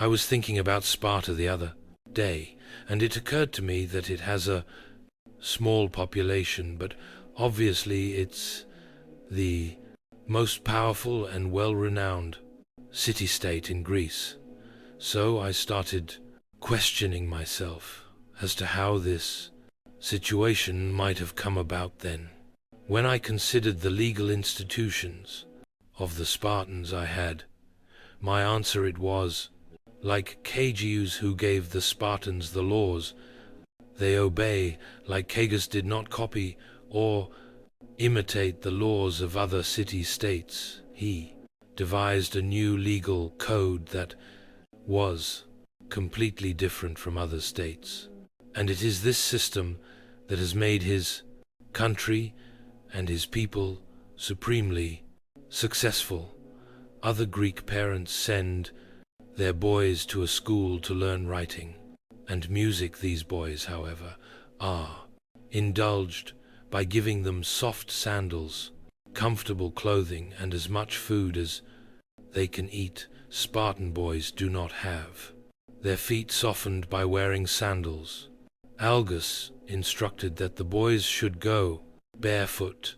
I was thinking about Sparta the other day, and it occurred to me that it has a small population, but obviously it's the most powerful and well-renowned city-state in Greece. So I started questioning myself as to how this situation might have come about then. When I considered the legal institutions of the Spartans my answer it was, like Agoge who gave the Spartans the laws, they obey. Lycurgus did not copy or imitate the laws of other city-states. He devised a new legal code that was completely different from other states. And it is this system that has made his country and his people supremely successful. Other Greek parents send their boys to a school to learn writing and music. These boys, however, are indulged by giving them soft sandals, comfortable clothing, and as much food as they can eat. Spartan boys do not have their feet softened by wearing sandals. Agoge instructed that the boys should go barefoot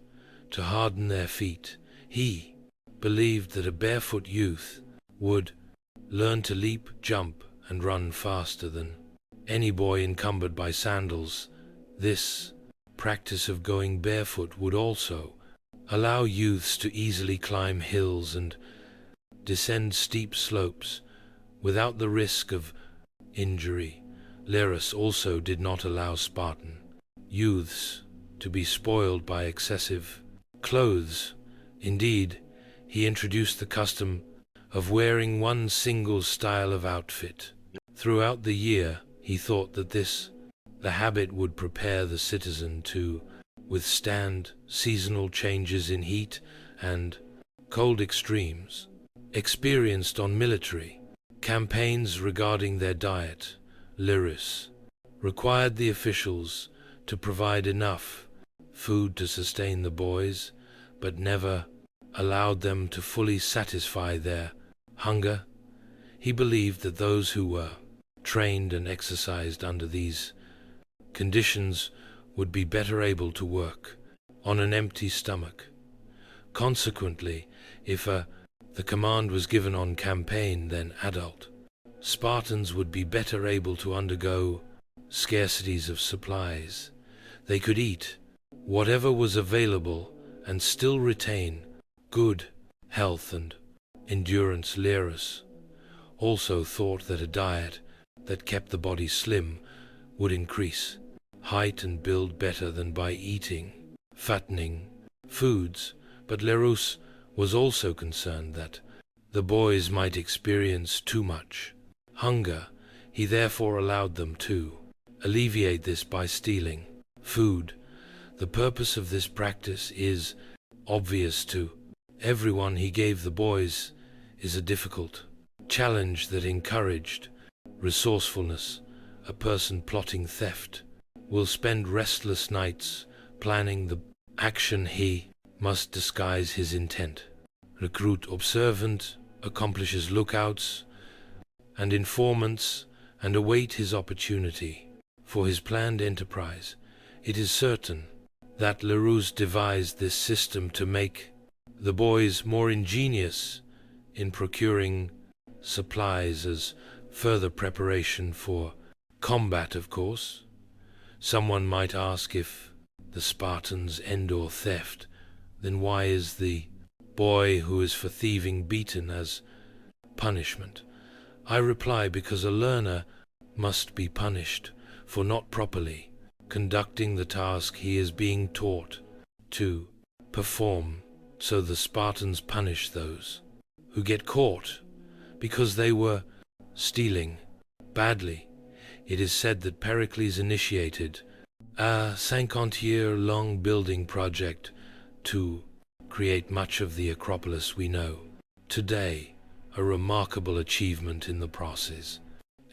to harden their feet. He believed that a barefoot youth would learn to leap, jump, and run faster than any boy encumbered by sandals. This practice of going barefoot would also allow youths to easily climb hills and descend steep slopes without the risk of injury. Lycurgus also did not allow Spartan youths to be spoiled by excessive clothes. Indeed, he introduced the custom of wearing one single style of outfit throughout the year. He thought that the habit would prepare the citizen to withstand seasonal changes in heat and cold extremes experienced on military campaigns. Regarding their diet, Lycurgus required the officials to provide enough food to sustain the boys, but never allowed them to fully satisfy their hunger. He believed that those who were trained and exercised under these conditions would be better able to work on an empty stomach. Consequently, if the command was given on campaign, then adult Spartans would be better able to undergo scarcities of supplies. They could eat whatever was available and still retain good health and endurance. Lycurgus also thought that a diet that kept the body slim would increase height and build better than by eating fattening foods, but Lycurgus was also concerned that the boys might experience too much hunger. He therefore allowed them to alleviate this by stealing food. The purpose of this practice is obvious to everyone. He gave the boys a difficult challenge that encouraged resourcefulness. A person plotting theft will spend restless nights planning the action. He must disguise his intent. Recruit observant, accomplishes lookouts and informants, and await his opportunity for his planned enterprise. It is certain that Lycurgus devised this system to make the boys more ingenious in procuring supplies as further preparation for combat. Of course, someone might ask, if the Spartans endure theft, then why is the boy who is for thieving beaten as punishment? I reply, because a learner must be punished for not properly conducting the task he is being taught to perform. So the Spartans punish those who get caught because they were stealing badly. It is said that Pericles initiated a 50-year-long building project to create much of the Acropolis we know today, a remarkable achievement in the process.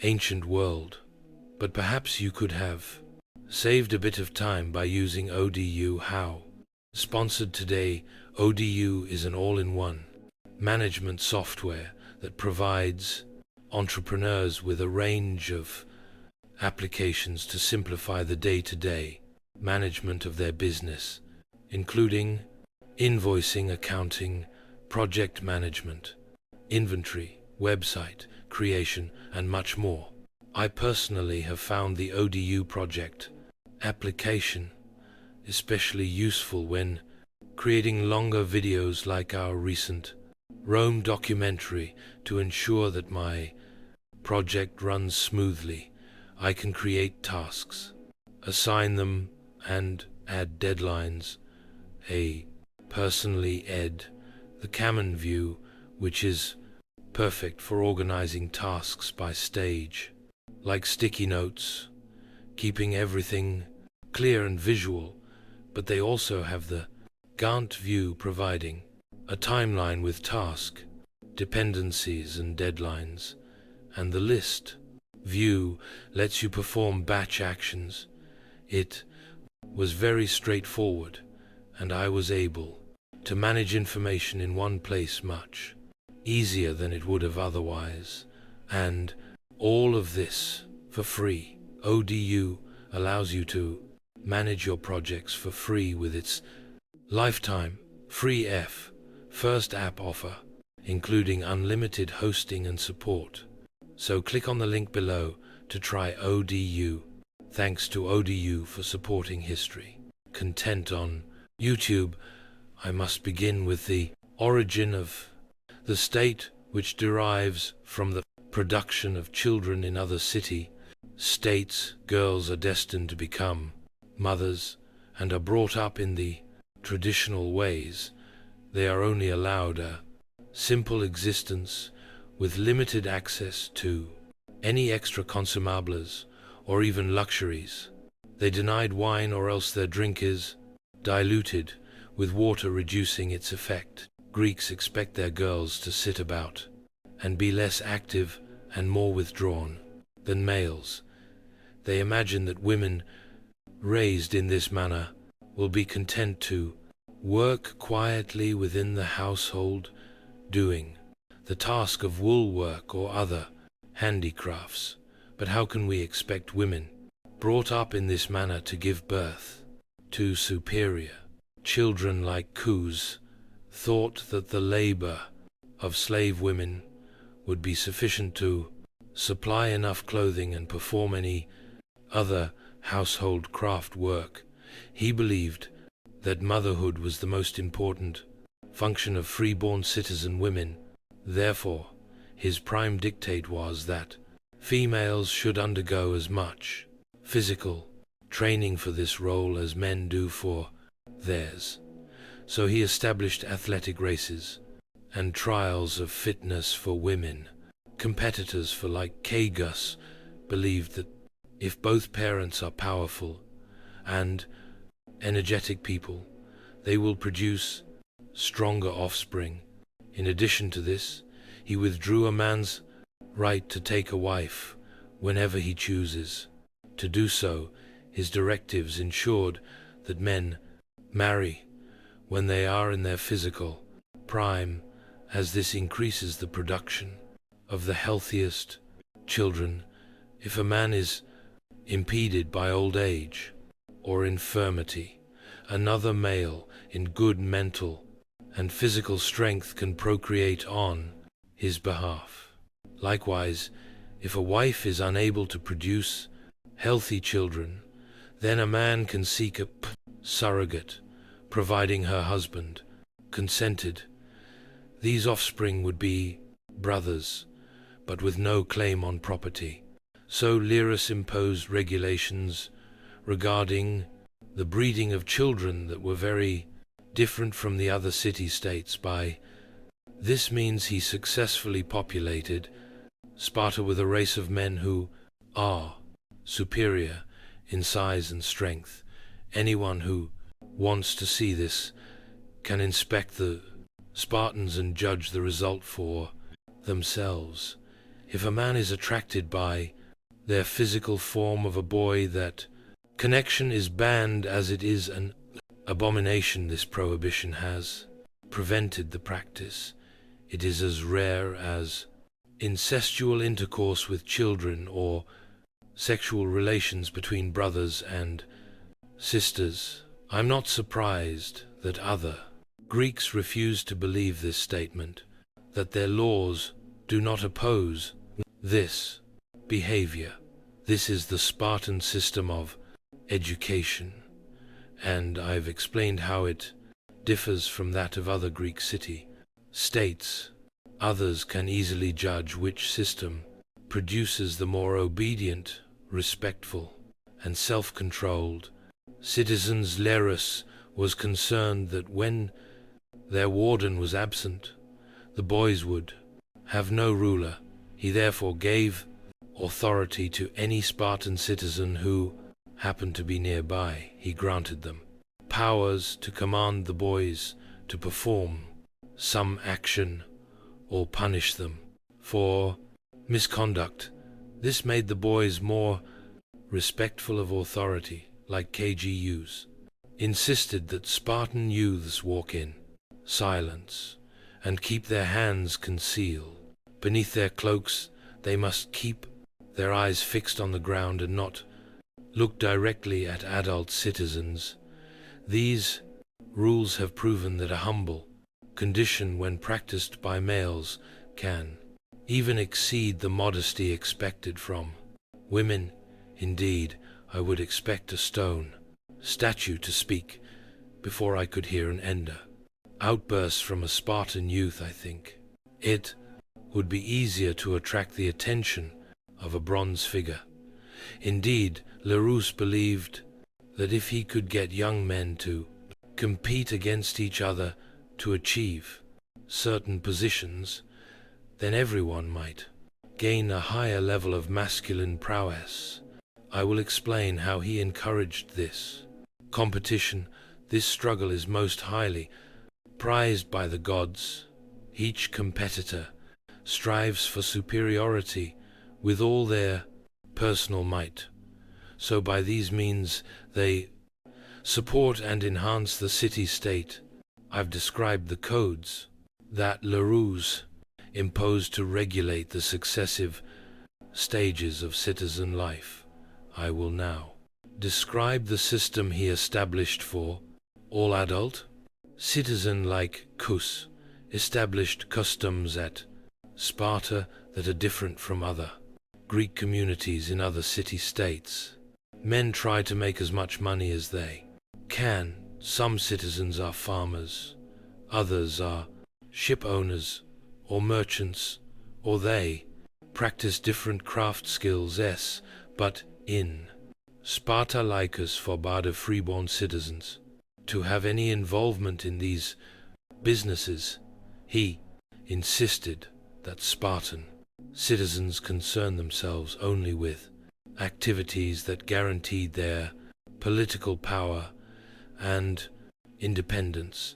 Ancient world. But perhaps you could have saved a bit of time by using ODU. How? Sponsored today. ODU is an all-in-one management software that provides entrepreneurs with a range of applications to simplify the day-to-day management of their business, including invoicing, accounting, project management, inventory, website creation, and much more. I personally have found the ODU project application especially useful when creating longer videos like our recent Rome documentary. To ensure that my project runs smoothly, I can create tasks, assign them, and add deadlines. I personally ed the Common View, which is perfect for organizing tasks by stage, like sticky notes, keeping everything clear and visual, but they also have the Gantt view, providing a timeline with task, dependencies and deadlines, and the list view lets you perform batch actions. It was very straightforward, and I was able to manage information in one place much easier than it would have otherwise, and all of this for free. ODU allows you to manage your projects for free with its lifetime free first app offer, including unlimited hosting and support. So click on the link below to try ODU. Thanks to ODU for supporting history content on YouTube. I must begin with the origin of the state, which derives from the production of children in other states. Girls are destined to become mothers and are brought up in the traditional ways. They are only allowed a simple existence with limited access to any extra consumables or even luxuries. They denied wine, or else their drink is diluted with water, reducing its effect. Greeks expect their girls to sit about and be less active and more withdrawn than males. They imagine that women raised in this manner will be content to work quietly within the household, doing the task of wool work or other handicrafts. But how can we expect women brought up in this manner to give birth to superior children? Lycurgus thought that the labor of slave women would be sufficient to supply enough clothing and perform any other household craft work. He believed that motherhood was the most important function of freeborn citizen women. Therefore, his prime dictate was that females should undergo as much physical training for this role as men do for theirs. So he established athletic races and trials of fitness for women. Competitors for Lycurgus believed that if both parents are powerful and energetic people, they will produce stronger offspring. In addition to this, he withdrew a man's right to take a wife whenever he chooses. To do so, his directives ensured that men marry when they are in their physical prime, as this increases the production of the healthiest children. If a man is impeded by old age or infirmity, another male in good mental and physical strength can procreate on his behalf. Likewise, if a wife is unable to produce healthy children, then a man can seek a surrogate, providing her husband consented. These offspring would be brothers, but with no claim on property. So Lycurgus imposed regulations regarding the breeding of children that were very different from the other city-states. By this means he successfully populated Sparta with a race of men who are superior in size and strength. Anyone who wants to see this can inspect the Spartans and judge the result for themselves. If a man is attracted by their physical form of a boy, that connection is banned, as it is an abomination. This prohibition has prevented the practice. It is as rare as incestual intercourse with children or sexual relations between brothers and sisters. I'm not surprised that other Greeks refused to believe this statement, that their laws do not oppose this behavior. This is the Spartan system of education, and I've explained how it differs from that of other Greek city-states. Others can easily judge which system produces the more obedient, respectful, and self-controlled citizens. Lycurgus was concerned that when their warden was absent, the boys would have no ruler. He therefore gave authority to any Spartan citizen who happened to be nearby. He granted them powers to command the boys to perform some action or punish them for misconduct. This made the boys more respectful of authority, like KGUs. Insisted that Spartan youths walk in silence and keep their hands concealed. Beneath their cloaks, they must keep their eyes fixed on the ground and not look directly at adult citizens. These rules have proven that a humble condition, when practiced by males, can even exceed the modesty expected from women. Indeed, I would expect a stone statue to speak before I could hear an outburst from a Spartan youth. I think it would be easier to attract the attention of a bronze figure. Indeed, Lycurgus believed that if he could get young men to compete against each other to achieve certain positions, then everyone might gain a higher level of masculine prowess. I will explain how he encouraged this competition. This struggle is most highly prized by the gods. Each competitor strives for superiority with all their personal might. So by these means they support and enhance the city-state. I've described the codes that Lycurgus imposed to regulate the successive stages of citizen life. I will now describe the system he established for all adult citizen. Lycurgus established customs at Sparta that are different from other Greek communities in other city-states. Men try to make as much money as they can. Some citizens are farmers, others are ship owners or merchants, or they practice different craft skills. But in Sparta, Lycurgus forbade freeborn citizens to have any involvement in these businesses. He insisted that Spartan citizens concern themselves only with activities that guaranteed their political power and independence.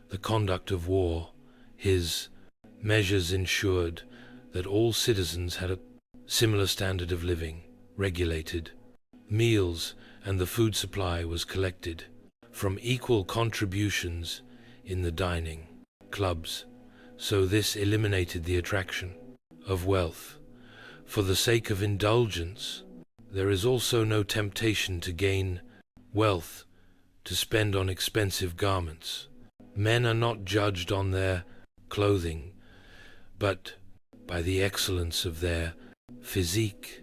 The conduct of war, his measures ensured that all citizens had a similar standard of living. Regulated meals and the food supply was collected from equal contributions in the dining clubs, so this eliminated the attraction of wealth for the sake of indulgence. There is also no temptation to gain wealth to spend on expensive garments. Men are not judged on their clothing, but by the excellence of their physique.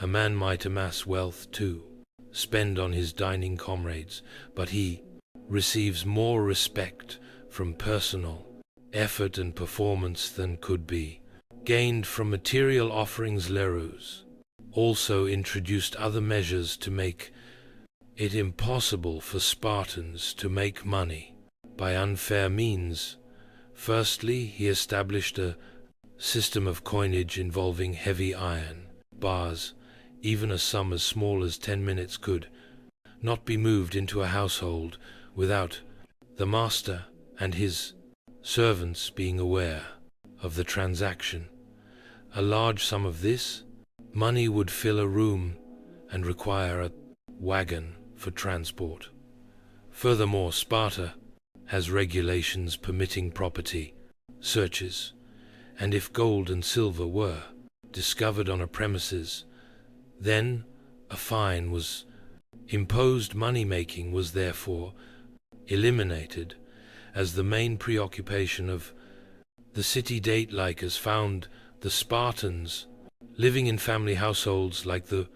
A man might amass wealth to spend on his dining comrades, but he receives more respect from personal effort and performance than could be gained from material offerings. Lycurgus also introduced other measures to make it impossible for Spartans to make money by unfair means. Firstly, he established a system of coinage involving heavy iron bars. Even a sum as small as 10 minutes could not be moved into a household without the master and his servants being aware of the transaction. A large sum of this money would fill a room and require a wagon for transport. Furthermore, Sparta has regulations permitting property searches and if gold and silver were discovered on a premises, then a fine was imposed. Money-making was therefore eliminated as the main preoccupation of the city. Lycurgus found the Spartans living in family households like the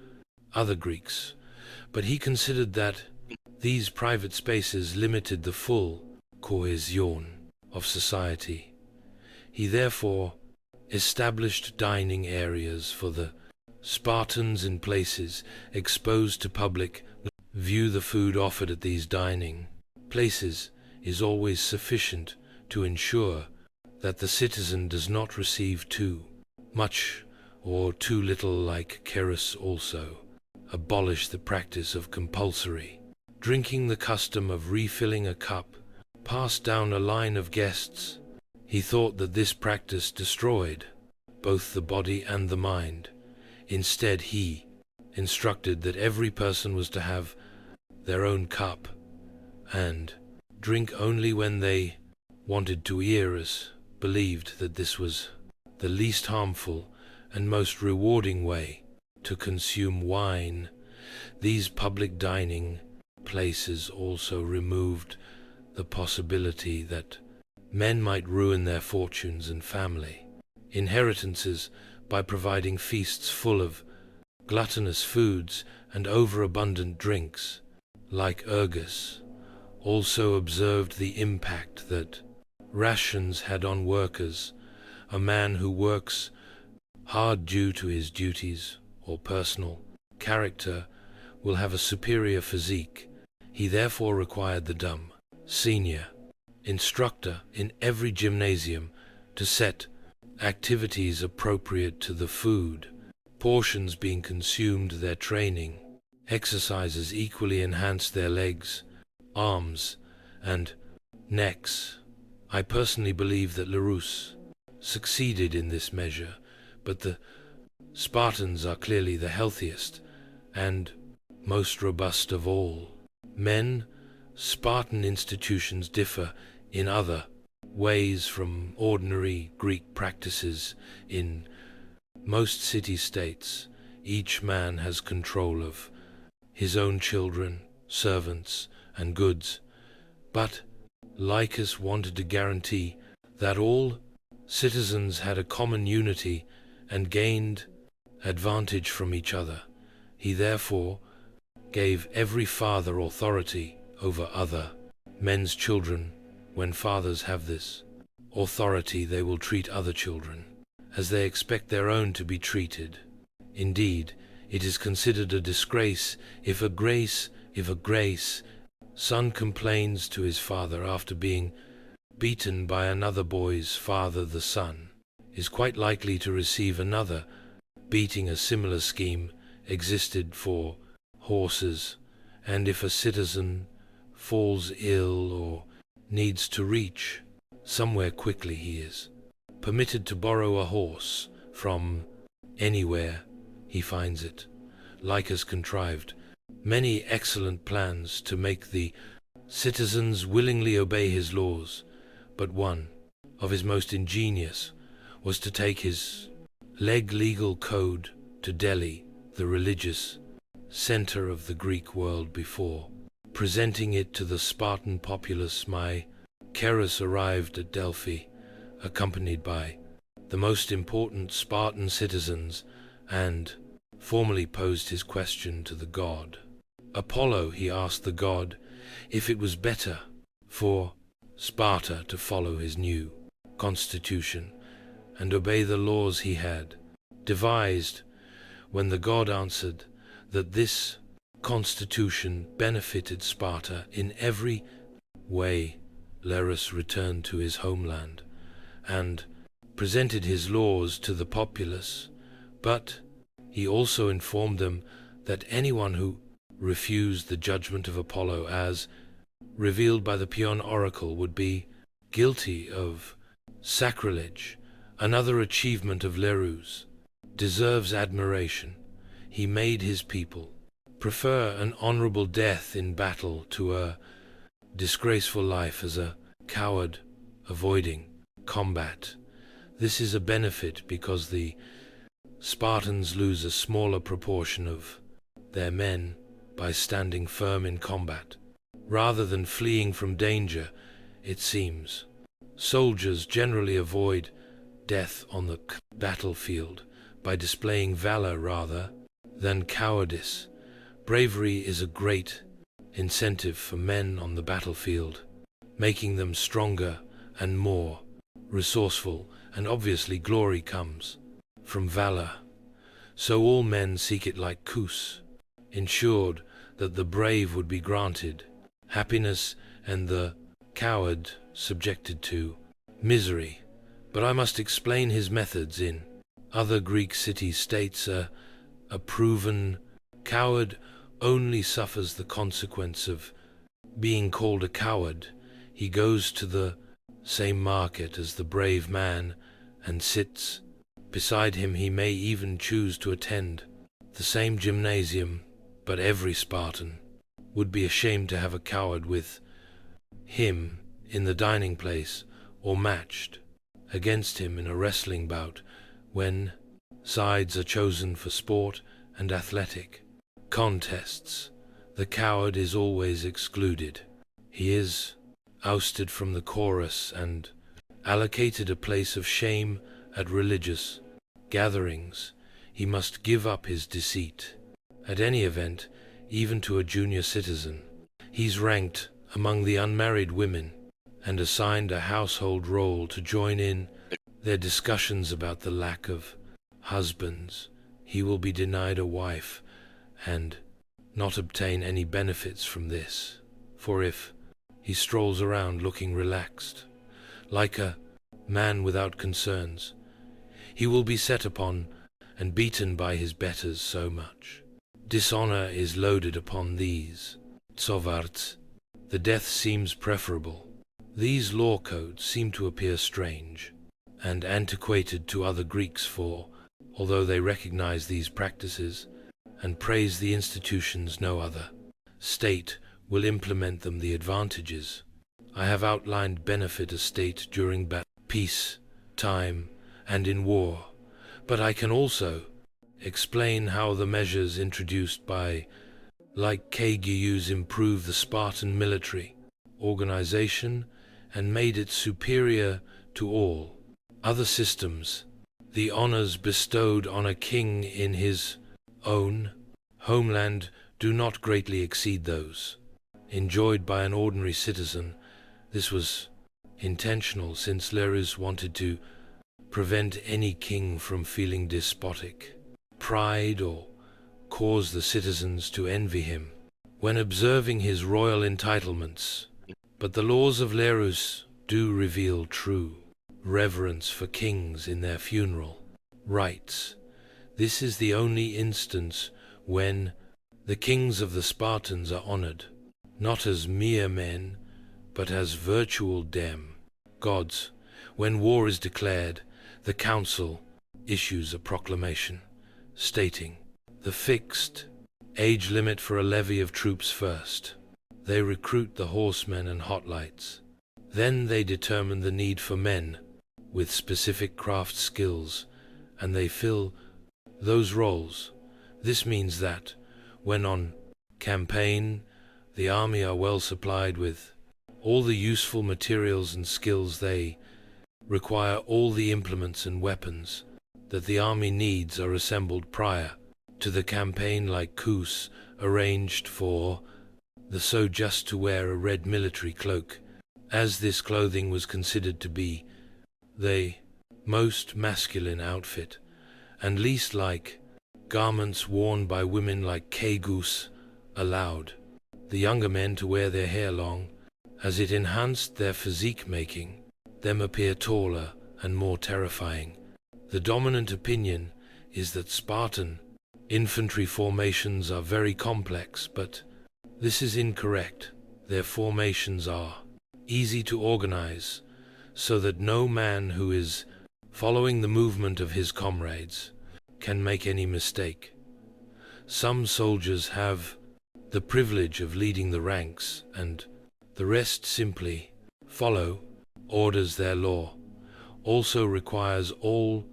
other Greeks, but he considered that these private spaces limited the full cohesion of society. He therefore established dining areas for the Spartans in places exposed to public view. The food offered at these dining places is always sufficient to ensure that the citizen does not receive too much or too little. Lycurgus also abolished the practice of compulsory drinking, the custom of refilling a cup passed down a line of guests. He thought that this practice destroyed both the body and the mind. Instead, he instructed that every person was to have their own cup and drink only when they wanted to. Eros believed that this was the least harmful and most rewarding way to consume wine. These public dining places also removed the possibility that men might ruin their fortunes and family inheritances by providing feasts full of gluttonous foods and overabundant drinks. Lycurgus also observed the impact that rations had on workers. A man who works hard due to his duties or personal character will have a superior physique. He therefore required the senior instructor in every gymnasium to set activities appropriate to the food portions being consumed. Their training exercises equally enhanced their legs, arms, and necks. I personally believe that Lycurgus succeeded in this measure, but the Spartans are clearly the healthiest and most robust of all men. Spartan institutions differ in other ways from ordinary Greek practices. In most city-states, each man has control of his own children, servants, and goods, but Lycurgus wanted to guarantee that all citizens had a common unity and gained advantage from each other. He therefore gave every father authority over other men's children. When fathers have this authority, they will treat other children as they expect their own to be treated. Indeed, it is considered a disgrace if a grace son complains to his father after being beaten by another boy's father. The son is quite likely to receive another beating. A similar scheme existed for horses, and if a citizen falls ill or needs to reach somewhere quickly, he is permitted to borrow a horse from anywhere he finds it. Lycurgus contrived many excellent plans to make the citizens willingly obey his laws, but one of his most ingenious was to take his legal code to Delhi, the religious center of the Greek world. Before presenting it to the Spartan populace, Lycurgus arrived at Delphi, accompanied by the most important Spartan citizens, and formally posed his question to the god Apollo. He asked the god if it was better for Sparta to follow his new constitution and obey the laws he had devised. When the god answered that this constitution benefited Sparta in every way, Lycurgus returned to his homeland and presented his laws to the populace, but he also informed them that anyone who refused the judgment of Apollo as revealed by the Pion oracle would be guilty of sacrilege. Another achievement of Lycurgus deserves admiration. He made his people prefer an honorable death in battle to a disgraceful life as a coward avoiding combat. This is a benefit because the Spartans lose a smaller proportion of their men by standing firm in combat, rather than fleeing from danger, it seems. Soldiers generally avoid death on the battlefield by displaying valor rather than cowardice. Bravery is a great incentive for men on the battlefield, making them stronger and more resourceful, and obviously glory comes from valor. So all men seek it like Lycurgus, ensured that the brave would be granted happiness and the coward subjected to misery. But I must explain his methods. In other Greek city-states, a proven coward only suffers the consequence of being called a coward. He goes to the same market as the brave man and sits beside him. He may even choose to attend the same gymnasium, but every Spartan would be ashamed to have a coward with him in the dining place or matched against him in a wrestling bout when sides are chosen for sport and athletic contests. The coward is always excluded. He is ousted from the chorus and allocated a place of shame at religious gatherings. He must give up his deceit. At any event, even to a junior citizen, he's ranked among the unmarried women and assigned a household role to join in their discussions about the lack of husbands. He will be denied a wife and not obtain any benefits from this, for if he strolls around looking relaxed, like a man without concerns, he will be set upon and beaten by his betters. So much dishonor is loaded upon these tsovarts. The death seems preferable. These law codes seem to appear strange and antiquated to other Greeks, for although they recognize these practices and praise the institutions, no other state will implement them. The advantages I have outlined benefit a state during peace time and in war, but I can also explain how the measures introduced by Lycurgus improve the Spartan military organization and made it superior to all other systems. The honors bestowed on a king in his own homeland do not greatly exceed those enjoyed by an ordinary citizen. This was intentional, since Lycurgus wanted to prevent any king from feeling despotic pride or cause the citizens to envy him when observing his royal entitlements. But the laws of Lycurgus do reveal true reverence for kings in their funeral rites. This is the only instance when the kings of the Spartans are honored, not as mere men, but as virtual gods. When war is declared, the council issues a proclamation stating the fixed age limit for a levy of troops. First, they recruit the horsemen and hoplites. Then they determine the need for men with specific craft skills, and they fill those roles. This means that, when on campaign, the army are well supplied with all the useful materials and skills. They require all the implements and weapons that the army needs are assembled prior to the campaign. Lycurgus arranged for the soldier just to wear a red military cloak, as this clothing was considered to be the most masculine outfit and least like garments worn by women. Lycurgus allowed the younger men to wear their hair long, as it enhanced their physique, making them appear taller and more terrifying. The dominant opinion is that Spartan infantry formations are very complex, but this is incorrect. Their formations are easy to organize, so that no man who is following the movement of his comrades can make any mistake. Some soldiers have the privilege of leading the ranks, and the rest simply follow orders. Their law also requires all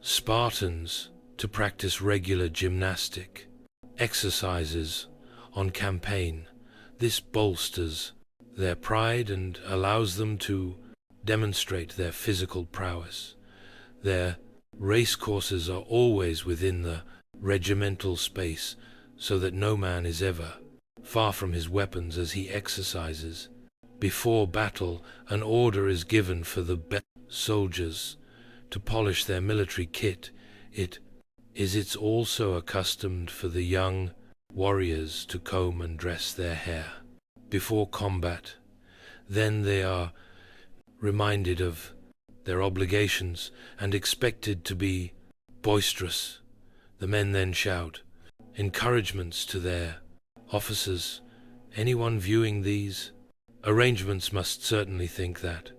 Spartans to practice regular gymnastic exercises on campaign. This bolsters their pride and allows them to demonstrate their physical prowess. Their race courses are always within the regimental space, so that no man is ever far from his weapons as he exercises. Before battle, an order is given for the best soldiers to polish their military kit. It's also accustomed for the young warriors to comb and dress their hair before combat. Then they are reminded of their obligations and expected to be boisterous. The men then shout encouragements to their officers. Anyone viewing these arrangements must certainly think that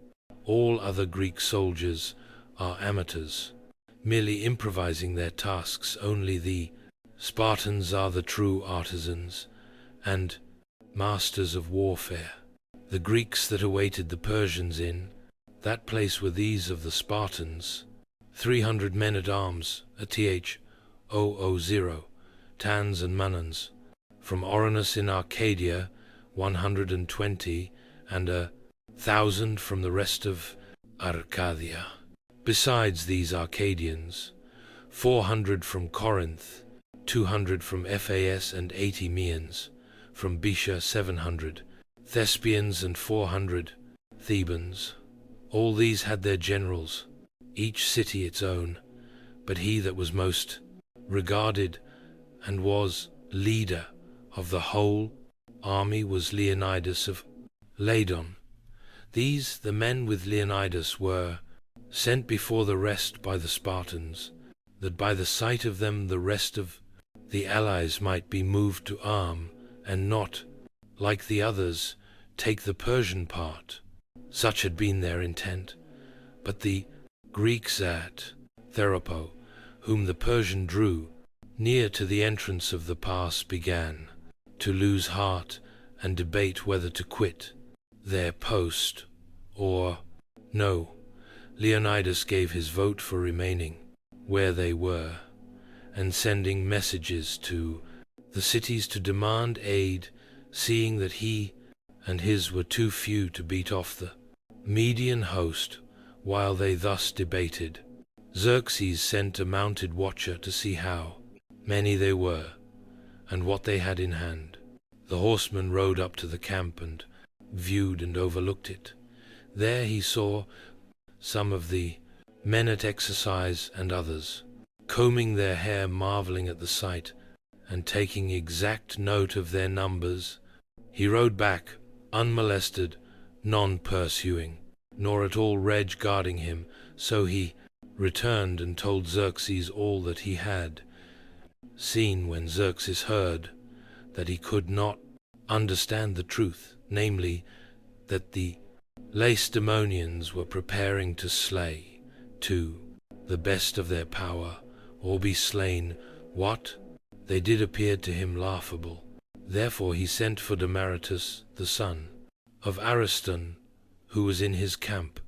all other Greek soldiers are amateurs, merely improvising their tasks. Only the Spartans are the true artisans and masters of warfare. The Greeks that awaited the Persians in that place were these of the Spartans: 300 men-at-arms, Th000, Tans and Manans, from Oronus in Arcadia, 120, and 1,000 from the rest of Arcadia. Besides these Arcadians, 400 from Corinth, 200 from Phas, and 80 Means, from Boeotia 700, Thespians, and 400 Thebans. All these had their generals, each city its own, but he that was most regarded and was leader of the whole army was Leonidas of Ladon. These, the men with Leonidas, were sent before the rest by the Spartans, that by the sight of them the rest of the allies might be moved to arm, and not, like the others, take the Persian part. Such had been their intent. But the Greeks at Theropo, whom the Persian drew near to the entrance of the pass, began to lose heart and debate whether to quit their post or no. Leonidas gave his vote for remaining where they were, and sending messages to the cities to demand aid, seeing that he and his were too few to beat off the Median host. While they thus debated, Xerxes sent a mounted watcher to see how many they were, and what they had in hand. The horseman rode up to the camp and viewed and overlooked it. There he saw some of the men at exercise and others combing their hair, marveling at the sight, and taking exact note of their numbers. He rode back, unmolested, non-pursuing, nor at all guarding him. So he returned and told Xerxes all that he had seen. When Xerxes heard that he could not understand the truth, namely, that the Lacedaemonians were preparing to slay, to the best of their power, or be slain, what they did appeared to him laughable. Therefore he sent for Demaratus, the son of Ariston, who was in his camp,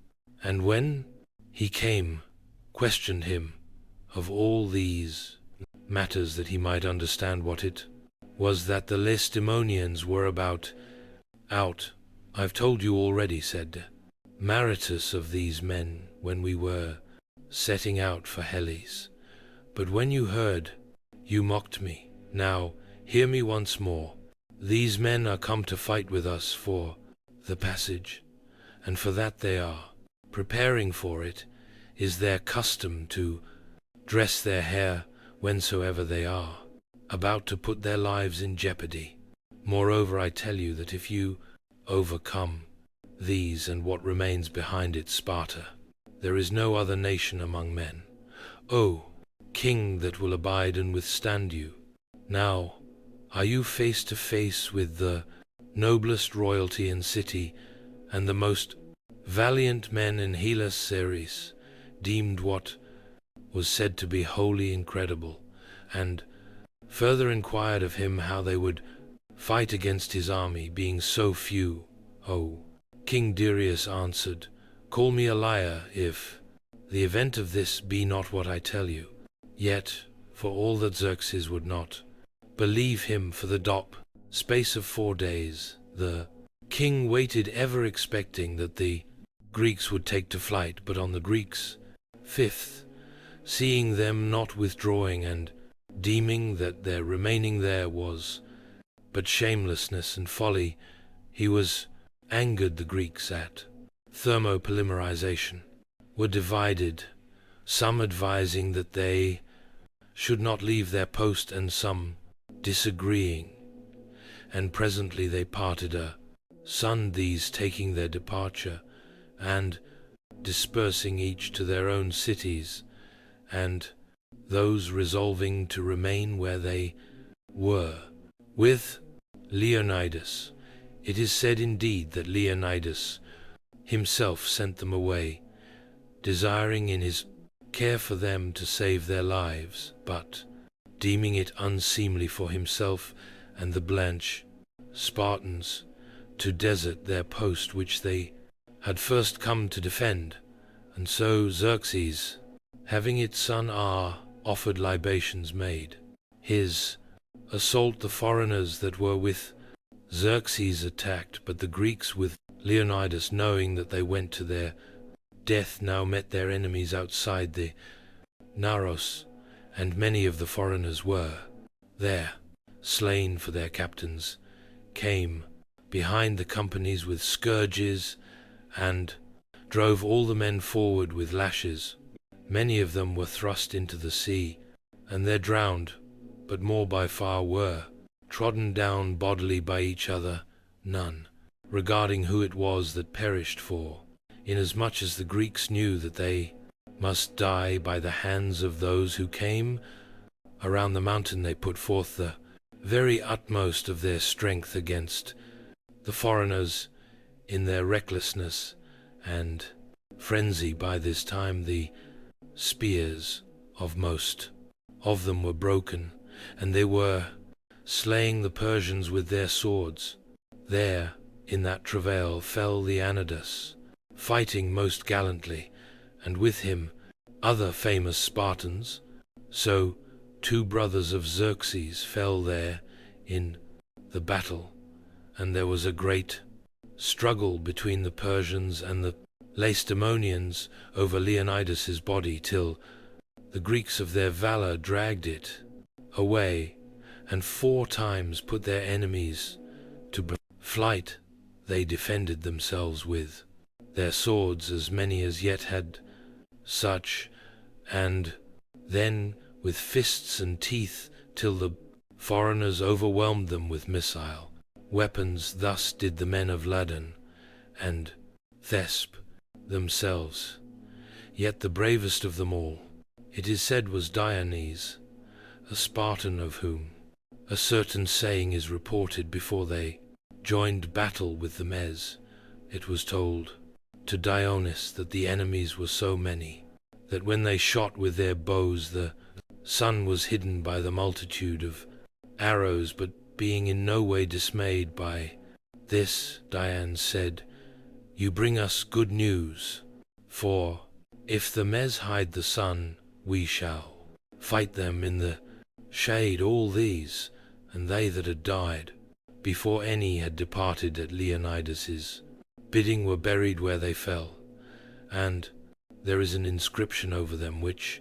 and when he came, questioned him of all these matters, that he might understand what it was that the Lacedaemonians were about. I've told you already, said Demaratus, of these men when we were setting out for Hellas, but when you heard, you mocked me. Now hear me once more. These men are come to fight with us for the passage, and for that they are preparing for it. Is their custom to dress their hair whensoever they are about to put their lives in jeopardy. Moreover, I tell you that if you overcome these and what remains behind it, Sparta, there is no other nation among men, O king, that will abide and withstand you. Now are you face to face with the noblest royalty and city, and the most valiant men in Hellas. Ceres deemed what was said to be wholly incredible, and further inquired of him how they would fight against his army, being so few. O King Darius answered, call me a liar if the event of this be not what I tell you. Yet, for all that Xerxes would not believe him for the space of 4 days, the king waited, ever expecting that the Greeks would take to flight. But on the Greeks' 5th, seeing them not withdrawing, and deeming that their remaining there was but shamelessness and folly, he was angered. The Greeks at thermopolymerization were divided, some advising that they should not leave their post, and some disagreeing, and presently they parted asunder, these taking their departure, and dispersing each to their own cities, and those resolving to remain where they were. With Leonidas, it is said indeed that Leonidas himself sent them away, desiring in his care for them to save their lives, but deeming it unseemly for himself and the Blanche Spartans to desert their post which they had first come to defend. And so Xerxes, having its son offered libations, made his assault. The foreigners that were with Xerxes attacked, but the Greeks with Leonidas, knowing that they went to their death, now met their enemies outside the Naros, and many of the foreigners were there slain, for their captains came behind the companies with scourges, and drove all the men forward with lashes. Many of them were thrust into the sea, and there drowned, but more by far were trodden down bodily by each other, none regarding who it was that perished, for inasmuch as the Greeks knew that they must die by the hands of those who came around the mountain, they put forth the very utmost of their strength against the foreigners in their recklessness and frenzy. By this time the spears of most of them were broken, and they were slaying the Persians with their swords. There, in that travail, fell Leonidas, fighting most gallantly, and with him other famous Spartans. So 2 brothers of Xerxes fell there in the battle, and there was a great struggle between the Persians and the Lacedaemonians over Leonidas's body, till the Greeks of their valor dragged it away, and 4 times put their enemies to flight. They defended themselves with their swords, as many as yet had such, and then with fists and teeth, till the foreigners overwhelmed them with missile weapons. Thus did the men of Ladon and Thesp themselves. Yet the bravest of them all, it is said, was Diones, a Spartan, of whom a certain saying is reported. Before they joined battle with the Mes, it was told to Dionis that the enemies were so many that when they shot with their bows, the sun was hidden by the multitude of arrows. But being in no way dismayed by this, Diane said, "You bring us good news, for if the Mes hide the sun, we shall fight them in the shade." All these, and they that had died before any had departed at Leonidas's bidding, were buried where they fell, and there is an inscription over them, which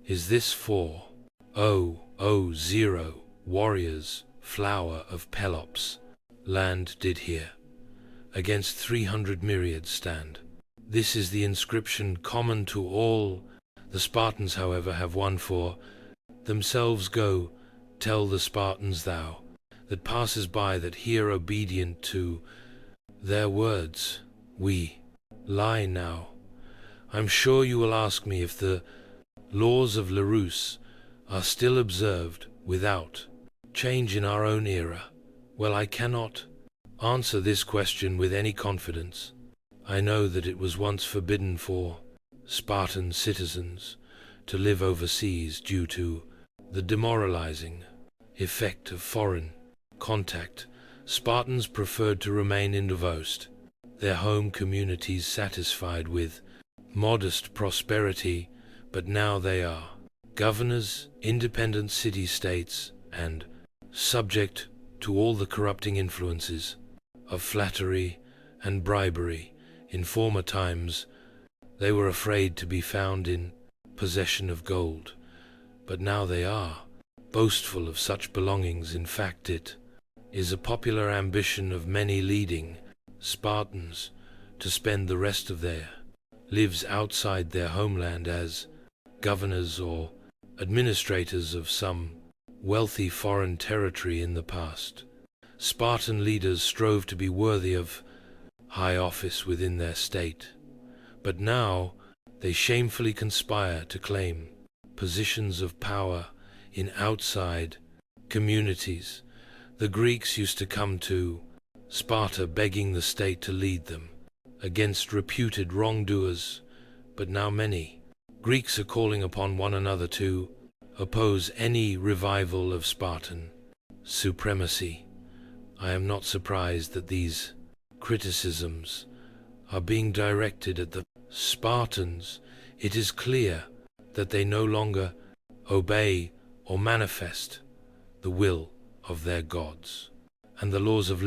is this: for O0 warriors, flower of Pelops, land did here against 300 myriads stand. This is the inscription common to all. The Spartans, however, have one for themselves. Go, tell the Spartans thou that passes by that hear obedient to their words. We lie now. I'm sure you will ask me if the laws of Larus are still observed without change in our own era. Well, I cannot answer this question with any confidence. I know that it was once forbidden for Spartan citizens to live overseas due to the demoralizing effect of foreign contact. Spartans preferred to remain in Devost, their home communities, satisfied with modest prosperity, but now they are governors, independent city-states, and subject to all the corrupting influences of flattery and bribery. In former times, they were afraid to be found in possession of gold, but now they are boastful of such belongings. In fact, it is a popular ambition of many leading Spartans to spend the rest of their lives outside their homeland as governors or administrators of some wealthy foreign territory. In the past, Spartan leaders strove to be worthy of high office within their state, but now they shamefully conspire to claim positions of power in outside communities. The Greeks used to come to Sparta begging the state to lead them against reputed wrongdoers, but now many Greeks are calling upon one another to oppose any revival of Spartan supremacy. I am not surprised that these criticisms are being directed at the Spartans. It is clear that they no longer obey or manifest the will of their gods, and the laws of